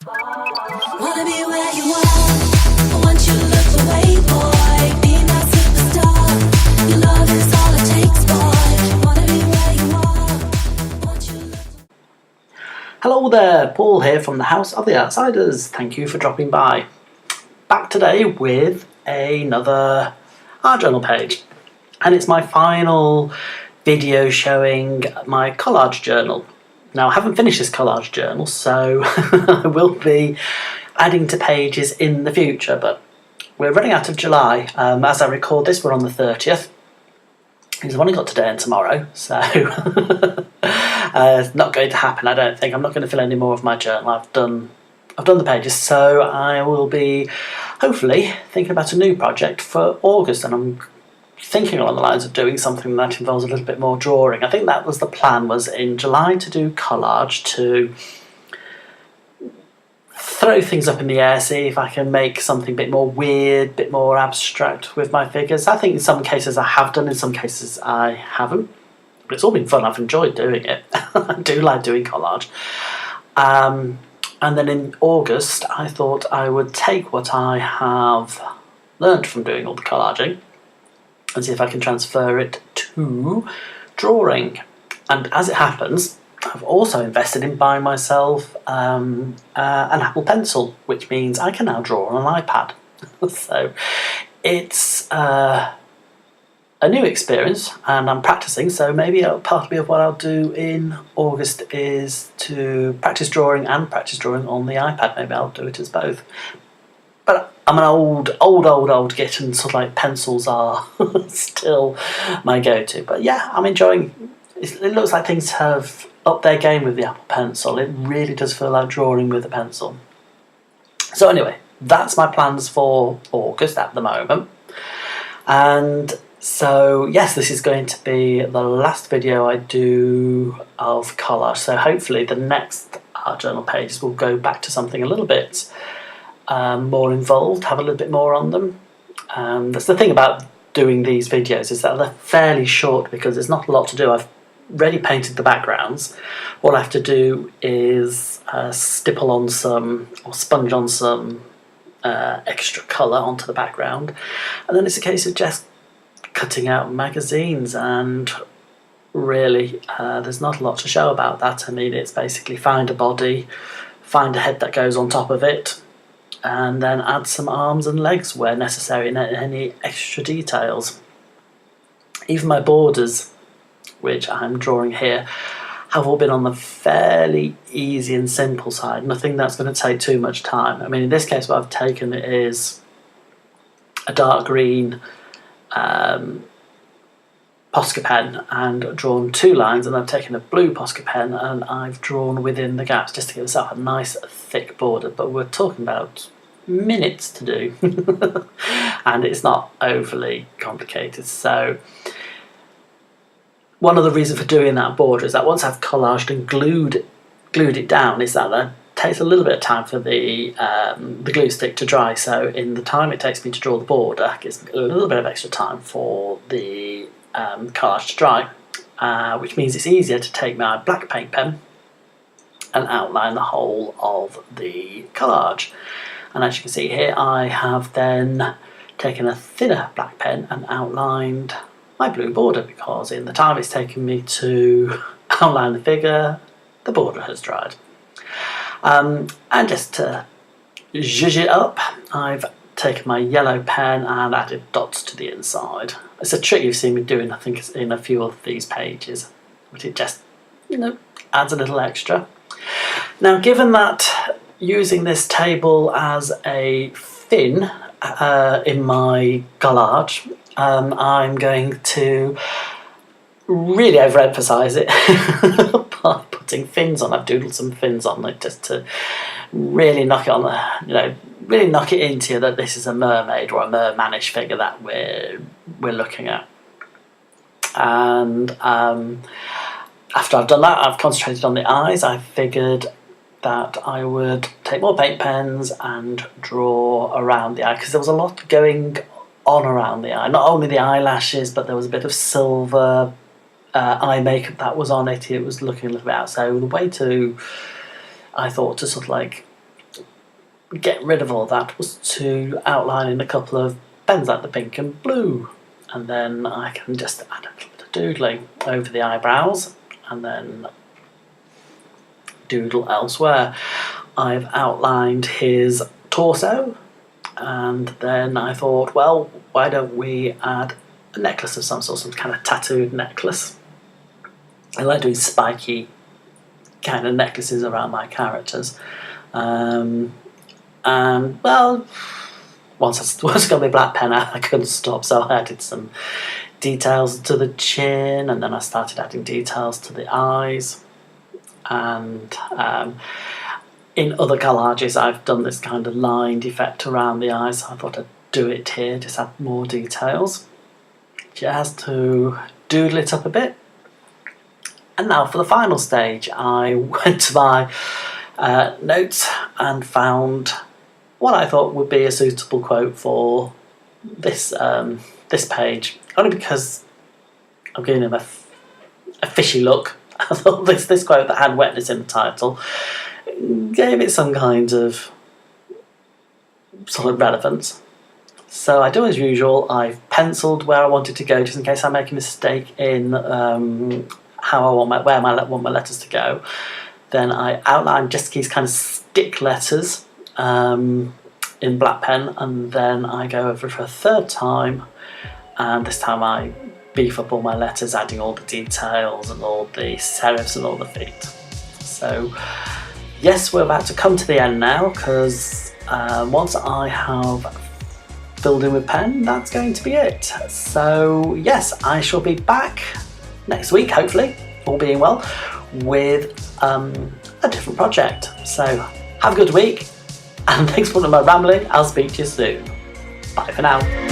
Wanna be where you are, once you look away, boy. Be my superstar, your love is all it takes, boy. Wanna be where you are, once you look. Hello there, Paul here from the House of the Outsiders. Thank you for dropping by. Back today with another art journal page. And it's my final video showing my collage journal. Now, I haven't finished this collage journal, so I will be adding to pages in the future, but we're running out of July. As I record this, we're on the 30th. I've only got today and tomorrow, so it's not going to happen, I don't think. I'm not going to fill any more of my journal. I've done the pages, so I will be hopefully thinking about a new project for August, and I'm thinking along the lines of doing something that involves a little bit more drawing. I think that was the plan, was in July to do collage, to throw things up in the air, see if I can make something a bit more weird, a bit more abstract with my figures. I think in some cases I have done, in some cases I haven't. But it's all been fun, I've enjoyed doing it. I do like doing collage. And then in August I thought I would take what I have learned from doing all the collaging and see if I can transfer it to drawing. And as it happens, I've also invested in buying myself an Apple Pencil, which means I can now draw on an iPad. So it's a new experience, and I'm practicing, so maybe part of what I'll do in August is to practice drawing and practice drawing on the iPad. Maybe I'll do it as both. But I'm an old git, and sort of like pencils are still my go-to. But yeah, I'm enjoying it. It looks like things have upped their game with the Apple Pencil. It really does feel like drawing with a pencil. So anyway, that's my plans for August at the moment. And so yes, this is going to be the last video I do of collage. So hopefully the next art journal pages will go back to something a little bit more involved, have a little bit more on them. That's the thing about doing these videos, is that they're fairly short because there's not a lot to do. I've already painted the backgrounds. All I have to do is stipple on some, or sponge on some extra colour onto the background, and then it's a case of just cutting out magazines, and really there's not a lot to show about that. I mean, it's basically find a body, find a head that goes on top of it, and then add some arms and legs where necessary, and any extra details. Even my borders, which I'm drawing here, have all been on the fairly easy and simple side. Nothing that's going to take too much time. I mean, in this case, what I've taken is a dark green Posca pen and drawn two lines, and I've taken a blue Posca pen and I've drawn within the gaps just to give myself a nice thick border. But we're talking about minutes to do and it's not overly complicated. So one of the reasons for doing that border is that once I've collaged and glued it down, is that it takes a little bit of time for the glue stick to dry. So in the time it takes me to draw the border, it gives me a little bit of extra time for the collage to dry, which means it's easier to take my black paint pen and outline the whole of the collage. And as you can see here, I have then taken a thinner black pen and outlined my blue border, because in the time it's taken me to outline the figure, the border has dried. And just to zhuzh it up, I've taken my yellow pen and added dots to the inside. It's a trick you've seen me doing, I think, in a few of these pages, but it just, adds a little extra. Now, given that using this table as a fin in my collage, I'm going to really overemphasise it by putting fins on. I've doodled some fins on it just to really knock it on the, really knock it into you that this is a mermaid or a mermanish figure that we're looking at. And after I've done that, I've concentrated on the eyes. I figured that I would take more paint pens and draw around the eye, because there was a lot going on around the eye. Not only the eyelashes, but there was a bit of silver eye makeup that was on it. It was looking a little bit out. So the way to, I thought, to sort of like get rid of all that was to outline in a couple of pens like the pink and blue, and then I can just add a little bit of doodling over the eyebrows and then doodle elsewhere. I've outlined his torso, and then I thought, well, why don't we add a necklace of some sort, some kind of tattooed necklace. I like doing spiky kind of necklaces around my characters. And well, once I got my black pen out, I couldn't stop, so I added some details to the chin, and then I started adding details to the eyes. And in other collages I've done this kind of lined effect around the eyes, so I thought I'd do it here, just add more details. Just to doodle it up a bit. And now for the final stage, I went to my notes and found what I thought would be a suitable quote for this this page, only because I'm giving him a fishy look. I thought this quote that had wetness in the title gave it some kind of solid relevance. So I do as usual, I've penciled where I wanted to go just in case I make a mistake in how I want where I want my letters to go. Then I outline just these kind of stick letters in black pen, and then I go over it for a third time, and this time I beef up all my letters, adding all the details and all the serifs and all the feet. So yes, we're about to come to the end now, because once I have filled in with pen, that's going to be it. So yes, I shall be back next week, hopefully, all being well, with a different project. So have a good week, and thanks for my rambling. I'll speak to you soon. Bye for now.